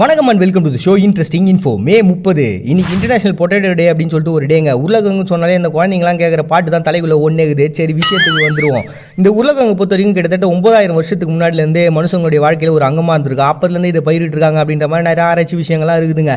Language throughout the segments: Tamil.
வணக்கம் and welcome to the show interesting info. May 30 இன்னைக்கு இன்டர்நேஷனல் பொட்டேட்டோ டே அப்படின்னு சொல்லிட்டு ஒரு டேங்க. உருளைக்கிழங்கு சொன்னாலே இந்த குழந்தைங்களாம் கேட்குற பாட்டு தான் தலைக்குள்ள ஒன்றுகுது. சரி, விஷயத்துக்கு வந்துருவோம். இந்த உருளைக்கிழங்கு பொறுத்த வரைக்கும் கிட்டத்தட்ட 9000 வருஷத்துக்கு முன்னாடிலேருந்தே மனுஷங்களுடைய வாழ்க்கையில் ஒரு அங்கமாக இருந்திருக்கு. அப்போதுலேருந்து இதை பயிரிட்டு இருக்காங்க அப்படின்ற மாதிரி நிறைய ஆராய்ச்சி விஷயங்கள்லாம் இருக்குதுங்க.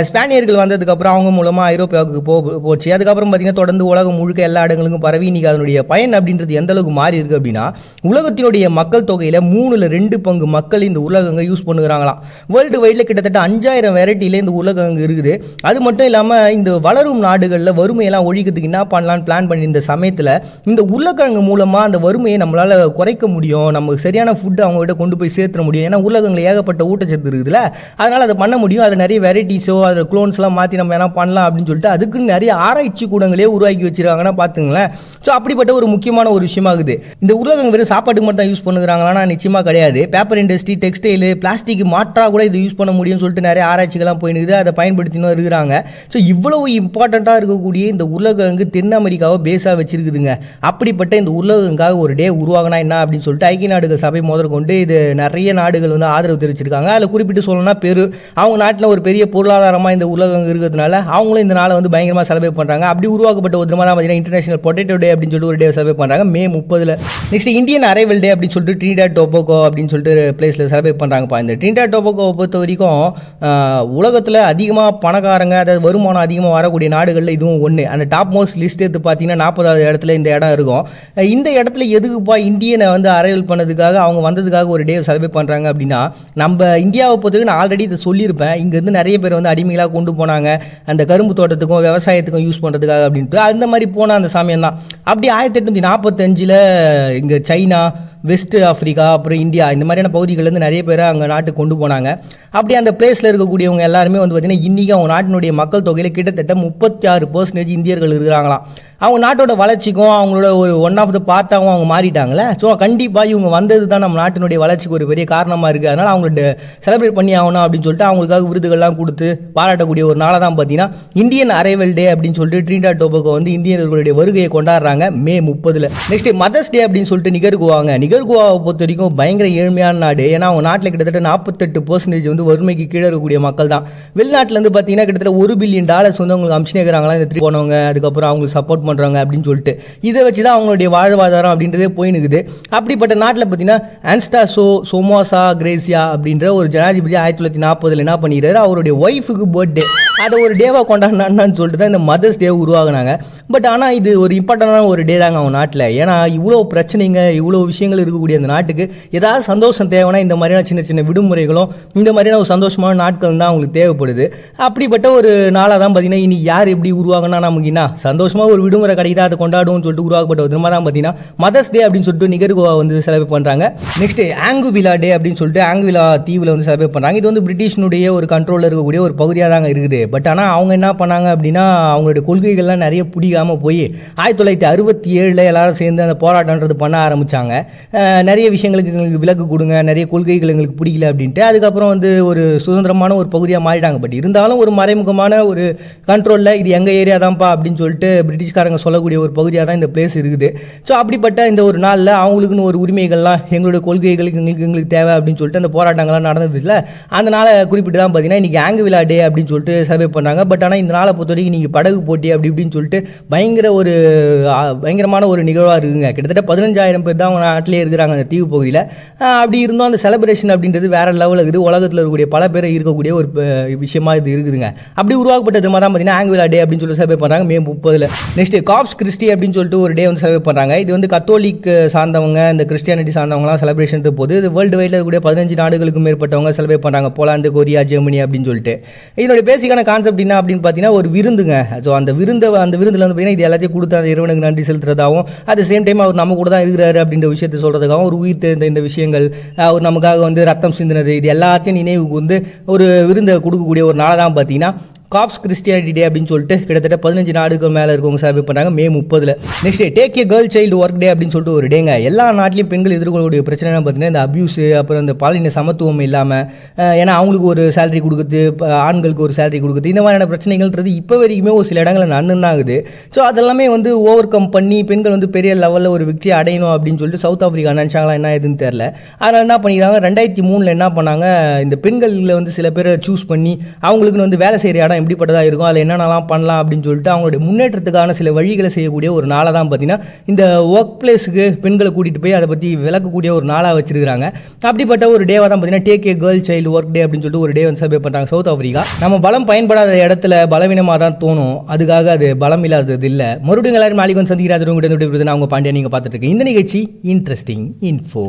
ஸ்பானியர்கள் வந்ததுக்கப்புறம் அவங்க மூலமாக ஐரோப்பியாவுக்கு போச்சு. அதுக்கப்புறம் பார்த்தீங்கன்னா தொடர்ந்து உலகம் முழுக்க எல்லா இடங்களுக்கும் பரவி இன்னைக்கு அதனுடைய பயன் அப்படின்றது எந்த அளவுக்கு மாறி இருக்குது அப்படின்னா, உலகத்தினுடைய மக்கள் தொகையில் 3/2 பங்கு மக்கள் இந்த உருளைக்கிழங்கை யூஸ் பண்ணுறாங்களாம். வேர்ல்டு வைடில் கிட்டத்தட்ட 5000 வெரைட்டியில் இந்த உருளைக்கிழங்கு இருக்குது. அது மட்டும் இல்லாமல் இந்த வளரும் நாடுகளில் வறுமையெல்லாம் ஒழிக்கிறதுக்கு என்ன பண்ணலான்னு பிளான் பண்ணி இந்த சமயத்தில் இந்த உருளைக்கிழங்கு மூலமாக அந்த வறுமையை நம்மளால் குறைக்க முடியும். நமக்கு சரியான ஃபுட்டு அவங்ககிட்ட கொண்டு போய் சேர்த்துட முடியும். ஏன்னா உருளைக்கிழங்குல ஏகப்பட்ட ஊட்டச்சத்து இருக்குதுல்ல, அதனால் அதை பண்ண முடியும். அதில் நிறைய வெரைட்டிஸோ அதில் க்ளோன்ஸ்லாம் மாற்றி நம்ம என்ன பண்ணலாம் அப்படின்னு சொல்லிட்டு அதுக்குன்னு நிறைய ஆராய்ச்சி கூடங்களே உருவாக்கி வச்சிருக்காங்கன்னா பார்த்துங்களேன். ஸோ அப்படிப்பட்ட ஒரு முக்கியமான ஒரு விஷயமாகுது. இந்த உருளைக்கிழங்கு வெறும் சாப்பாட்டுக்கு மட்டும் யூஸ் பண்ணுறாங்கன்னா நிச்சயமாக கிடையாது. பேப்பர் இண்டஸ்ட்ரி, டெக்ஸ்டைலு, பிளாஸ்டிக் மாற்றா கூட இது யூஸ் பண்ண முடியும்னு சொல்லிட்டு நிறைய ஆராய்ச்சிகள்லாம் போயினுக்குது. அதை பயன்படுத்தினும் இருக்கிறாங்க. ஸோ இவ்வளவு இம்பார்ட்டண்ட்டாக இருக்கக்கூடிய இந்த உருளைக்கிழங்கு தென் அமெரிக்காவை பேஸாக வச்சிருக்குதுங்க. அப்படிப்பட்ட இந்த உருளைக்கிழங்காக ஒரு டே உருவாகினா என்ன அப்படின்னு சொல்லிட்டு ஐக்கிய நாடுகள் சபை முதற்கொண்டு இது நிறைய நாடுகள் வந்து ஆதரவு தெரிவிச்சிருக்காங்க. அதில் குறிப்பிட்டு சொல்லணும்னா பெரு அவங்க நாட்டில் ஒரு பெரிய பொருளாதாரமாக இந்த உருளைக்கிழங்கு இருக்கிறதுனால அவங்களும் இந்த நாளை வந்து பயங்கரமாக செலிப்ரேட் பண்ணுறாங்க. அப்படி உருவாக்கப்பட்ட ஒரு தினமாக தான் பார்த்தீங்கன்னா இன்டர்நேஷனல் பொட்டேட்டோ டே அப்படின்னு சொல்லிட்டு ஒரு டே செலிப்ரேட் பண்ணுறாங்க மே 30. நெக்ஸ்ட் இந்தியன் அரைவல் டே அப்படின்னு சொல்லிட்டு ட்ரினிடாட் டொபாகோ அப்படின்னு சொல்லிட்டு பிளேஸில் செலிப்ரேட் பண்ணுறாங்கப்பா. இந்த ட்ரினிடாட் டொபாகோவை பொறுத்த வரைக்கும் உலகத்தில் அதிகமாக பணக்காரங்க, அதாவது வருமானம் அதிகமாக வரக்கூடிய நாடுகளில் இதுவும் ஒன்று. அந்த டாப் மோஸ்ட் லிஸ்ட் எடுத்து பார்த்தீங்கன்னா 40வது இடத்துல இந்த இடம் இருக்கும். இந்த இடத்துல எதுக்குப்பா இந்தியனை வந்து அரைவல் பண்ணதுக்காக அவங்க வந்ததுக்காக ஒரு டே செலிப்ரேட் பண்ணுறாங்க அப்படின்னா, நம்ம இந்தியாவை பொறுத்தவரைக்கும் நான் ஆல்ரெடி இதை சொல்லியிருப்பேன். இங்கேருந்து நிறைய பேர் வந்து அடிமைகளாக கொண்டு போனாங்க அந்த கரும்பு தோட்டத்துக்கும் விவசாயத்துக்கும் யூஸ் பண்ணுறதுக்காக அப்படின்ட்டு. அந்த மாதிரி போன அந்த சமயம் தான். அப்படி 1845 இங்கே சைனா, வெஸ்ட் ஆஃப்ரிக்கா, அப்புறம் இந்தியா, இந்த மாதிரியான பகுதிகளிலேருந்து நிறைய பேரை அங்கே நாட்டுக்கு கொண்டு போனாங்க. அப்படி அந்த பிளேஸில் இருக்கக்கூடியவங்க எல்லாருமே வந்து பார்த்திங்கன்னா இன்றைக்கி அவங்க நாட்டினுடைய மக்கள் தொகையில் கிட்டத்தட்ட 36% இந்தியர்கள் இருக்கிறாங்களாம். அவங்க நாட்டோட வளர்ச்சிக்கும் அவங்களோட ஒரு ஒன் ஆஃப் த பார்ட்டாகவும் அவங்க மாறிட்டாங்களே. ஸோ கண்டிப்பாக இவங்க வந்தது தான் நம்ம நாட்டினுடைய வளர்ச்சிக்கு ஒரு பெரிய காரணமாக இருக்குது. அதனால் அவங்கள்ட்ட செலிப்ரேட் பண்ணி ஆகணும் அப்படின்னு சொல்லிட்டு அவங்களுக்காக விருதுகள்லாம் கொடுத்து பாராட்டக்கூடிய ஒரு நாளாக தான் பார்த்தீங்கன்னா இந்தியன் அரைவல் டே அப்படின்னு சொல்லிட்டு ட்ரினிடாட் டொபாகோ வந்து இந்தியர்களுடைய வருகையை கொண்டாடுறாங்க மே 30. நெக்ஸ்ட் மதர்ஸ் டே அப்படின்னு சொல்லிட்டு நிகர்குவாங்க. நிகர்குவாவை பொறுத்த வரைக்கும் பயங்கர ஏழ்மையான நாடு. ஏன்னா அவங்க நாட்டில் கிட்டத்தட்ட 48% வந்து வறுமைக்கு கீழே இருக்கக்கூடிய மக்கள் தான். வெளிநாட்டிலேருந்து பார்த்தீங்கன்னா கிட்டத்தட்ட $1 பில்லியன் வந்து அவங்களுக்கு அமிச்சினேக்கிறாங்களா இந்த போனவங்க, அதுக்கப்புறம் அவங்களுக்கு சப்போர்ட் பண்ணுறாங்க அப்படின்னு சொல்லிட்டு. இதை வச்சு தான் அவங்களுடைய வாழ்வாதாரம் அப்படின்றதே போயினுக்குது. அப்படிப்பட்ட நாட்டில் பார்த்தீங்கன்னா ஆன்ஸ்டாசோ சோமோசா கிரேசியா அப்படின்ற ஒரு ஜனாதிபதி 1940 என்ன பண்ணிடுறாரு, அவருடைய ஒய்ஃபுக்கு பர்த்டே அதை ஒரு டேவாக கொண்டாடினான்னு சொல்லிட்டு தான் இந்த மதர்ஸ் டே உருவாகினாங்க. பட் ஆனால் இது ஒரு இம்பார்ட்டண்டான ஒரு டே தாங்க அவங்க நாட்டில். ஏன்னா இவ்வளோ பிரச்சனைங்க, இவ்வளோ விஷயங்கள் இருக்கக்கூடிய அந்த நாட்டுக்கு ஏதாவது சந்தோஷம் தேவைன்னா இந்த மாதிரியான சின்ன சின்ன விடுமுறைகளும் இந்த மாதிரியான ஒரு சந்தோஷமான நாட்கள் தான் அவங்களுக்கு தேவைப்படுது. அப்படிப்பட்ட ஒரு நாளாக தான் பார்த்தீங்கன்னா இன்னைக்கு யார் எப்படி உருவாகினா நமக்கு என்ன சந்தோஷமாக ஒரு விடுமுறை கிடைக்குதா அதை கொண்டாடுவோம்னு சொல்லிட்டு உருவாக்கப்பட்ட ஒரு தினமாக தான் பார்த்தீங்கன்னா மதர்ஸ் டே அப்படின்னு சொல்லிட்டு நிகர்குவா வந்து செலிப்ரேட் பண்ணுறாங்க. நெக்ஸ்ட் ஆங்குவிலா டே அப்படின்னு சொல்லிட்டு ஆங்குவிலா தீவில் வந்து செலிப்ரேட் பண்ணுறாங்க. இது வந்து பிரிட்டிஷனுடைய ஒரு கண்ட்ரோலில் இருக்கக்கூடிய ஒரு பகுதியாக தாங்க இருக்குது. பட் ஆனால் அவங்க என்ன பண்ணாங்க அப்படின்னா அவங்களுடைய கொள்கைகள்லாம் நிறைய பிடிக்காமல் போய் 1967 எல்லாரும் சேர்ந்து அந்த போராட்டன்றது பண்ண ஆரம்பித்தாங்க. நிறைய விஷயங்களுக்கு எங்களுக்கு விலக்கு கொடுங்க, நிறைய கொள்கைகள் எங்களுக்கு பிடிக்கல அப்படின்ட்டு. அதுக்கப்புறம் வந்து ஒரு சுதந்திரமான ஒரு பகுதியாக மாறிட்டாங்க. பட் இருந்தாலும் ஒரு மறைமுகமான ஒரு கண்ட்ரோலில் இது எங்கள் ஏரியா தான்ப்பா அப்படின்னு சொல்லிட்டு பிரிட்டிஷ்காரங்க சொல்லக்கூடிய ஒரு பகுதியாக தான் இந்த பிளேஸ் இருக்குது. ஸோ அப்படிப்பட்ட இந்த ஒரு நாளில் அவங்களுக்குன்னு ஒரு உரிமைகள்லாம் எங்களுடைய கொள்கைகளுக்கு எங்களுக்கு தேவை அப்படின்னு சொல்லிட்டு அந்த போராட்டங்கள்லாம் நடந்ததில்ல. அந்த நாளை குறிப்பிட்டு தான் பார்த்தீங்கன்னா இன்றைக்கி ஆங்குவிலா டே அப்படின்னு சொல்லிட்டு சர்வே பண்ணுறாங்க. பட் ஆனால் இந்த நாளை பொறுத்த வரைக்கும் நீங்கள் படகு போட்டி அப்படி இப்படின்னு சொல்லிட்டு பயங்கரமான ஒரு நிகழ்வாக இருக்குங்க. கிட்டத்தட்ட 15,000 பேர் தான் அவங்க நாட்டிலே இருக்கிறாங்க அந்த தீவு பகுதியில். அப்படி இருந்தும் அந்த செலிப்ரேஷன் அப்படின்றது வேற லெவலில் இருக்குது. உலகத்தில் இருக்கக்கூடிய பல பேர் இருக்கக்கூடிய ஒரு விஷயமா இது இருக்குதுங்க. அப்படி உருவாக்கப்பட்ட தினமாக தான் பார்த்தீங்கன்னா ஆங்குவிலா டே அப்படின்னு சொல்லி செலிப்ரேட் பண்ணுறாங்க மே 30. நெக்ஸ்ட் காப்ஸ் கிறிஸ்டி அப்படின்னு சொல்லிட்டு ஒரு டே வந்து செலிப்ரேட் பண்ணுறாங்க. இது வந்து கத்தோலிக் சார்ந்தவங்க, இந்த கிறிஸ்டியானிட்டி சார்ந்தவங்களாம் செலிப்ரேஷன் போது இது வேர்ல்டு வைடில் இருக்கக்கூடிய 15 நாடுகளுக்கு மேற்பட்டவங்க செலிப்ரேட் பண்ணுறாங்க. போலாந்து, கொரியா, ஜெர்மனி அப்படின்னு சொல்லிட்டு. இதனுடைய பேசிக்கான கான்செப்ட் என்ன அப்படின்னு பார்த்தீங்கன்னா ஒரு விருந்துங்க. ஸோ அந்த விருந்தில் வந்து பார்த்தீங்கன்னா இது எல்லாத்தையும் கொடுத்து அந்த இறைவனுக்கு நன்றி செலுத்துறதாகவும் அட் த சேம் டைம் அவர் நம்ம கூட தான் இருக்கிறாரு அப்படின்ற விஷயத்தை சொல்கிறதுக்காகவும் ஒரு உயிர் தெரிந்த இந்த விஷயங்கள், அவர் நமக்காக வந்து ரத்தம் சிந்தினது, இது எல்லாத்தையும் நினைவுக்கு வந்து ஒரு விருந்தை கொடுக்கக்கூடிய ஒரு நாளாக தான் பார்த்தீங்கன்னா காப்ஸ் கிறிஸ்டியானிட்டி டே அப்படின்னு சொல்லிட்டு கிட்டத்தட்ட 15 நாடுக்கு மேலே இருக்கவங்க செலிப்ரேட் பண்ணுறாங்க மே 30. Next take a girl child work டே அப்படின்னு சொல்லிட்டு ஒரு டேங்க. எல்லா நாட்டிலையும் பெண்கள் எதிர்கொள்ளக்கூடிய பிரச்சனை பார்த்தீங்கன்னா இந்த அபியூஸ், அப்புறம் இந்த பாலின சமத்துவம் இல்லாமல், ஏன்னா அவங்களுக்கு ஒரு சேலரி கொடுக்குது, ஆண்களுக்கு ஒரு சேலரி கொடுக்குது, இந்த மாதிரியான பிரச்சனைகள்ன்றது இப்போ வரைக்குமே ஒரு சில இடங்களில் நடந்து தான் ஆகுது. ஸோ அதெல்லாமே வந்து ஓவர் கம் பண்ணி பெண்கள் வந்து பெரிய லெவலில் ஒரு விக்டரி அடையணும் அப்படின்னு சொல்லிட்டு சவுத் ஆஃப்ரிக்கா நினச்சாங்களா என்ன எதுன்னு தெரில. அதனால் என்ன பண்ணிக்கிறாங்க, 2003 என்ன பண்ணாங்க, இந்த பெண்களில் வந்து சில பேரை சூஸ் பண்ணி அவங்களுக்குன்னு வந்து வேலை செய்கிற இடம் எப்படிப்பட்டதாக இருக்கும், அதில் என்னென்னலாம் பண்ணலாம் அப்படின்னு சொல்லிட்டு அவங்களுடைய முன்னேற்றத்துக்கான சில வழிகளை செய்யக்கூடிய ஒரு நாளாக தான் பார்த்தீங்கன்னா இந்த ஒர்க் பிளேஸுக்கு பெண்களை கூட்டிகிட்டு போய் அதை பற்றி விளக்கக்கூடிய ஒரு நாளாக வச்சிருக்காங்க. அப்படிப்பட்ட ஒரு டேவாக தான் பார்த்தீங்கன்னா take a girl child work டே அப்படின்னு சொல்லிட்டு ஒரு டே வந்து செலிப்ரேட் பண்ணுறாங்க சவுத் ஆஃப்ரிக்கா. நம்ம பலம் பயன்படாத இடத்துல பலவீனமாக தான் தோணும், அதுக்காக அது பலம் இல்லாதது இல்லை. மறுபடியும் எல்லாரும் நாளைக்கு வந்து சந்திக்கிறாரு. உங்கள்கிட்ட நான் உங்கள் பாண்டியா நீங்கள் பார்த்துட்டு இருக்கேன். இந்த நிகழ்ச்சி இன்ட்ரெஸ்டிங் இன்ஃபோ.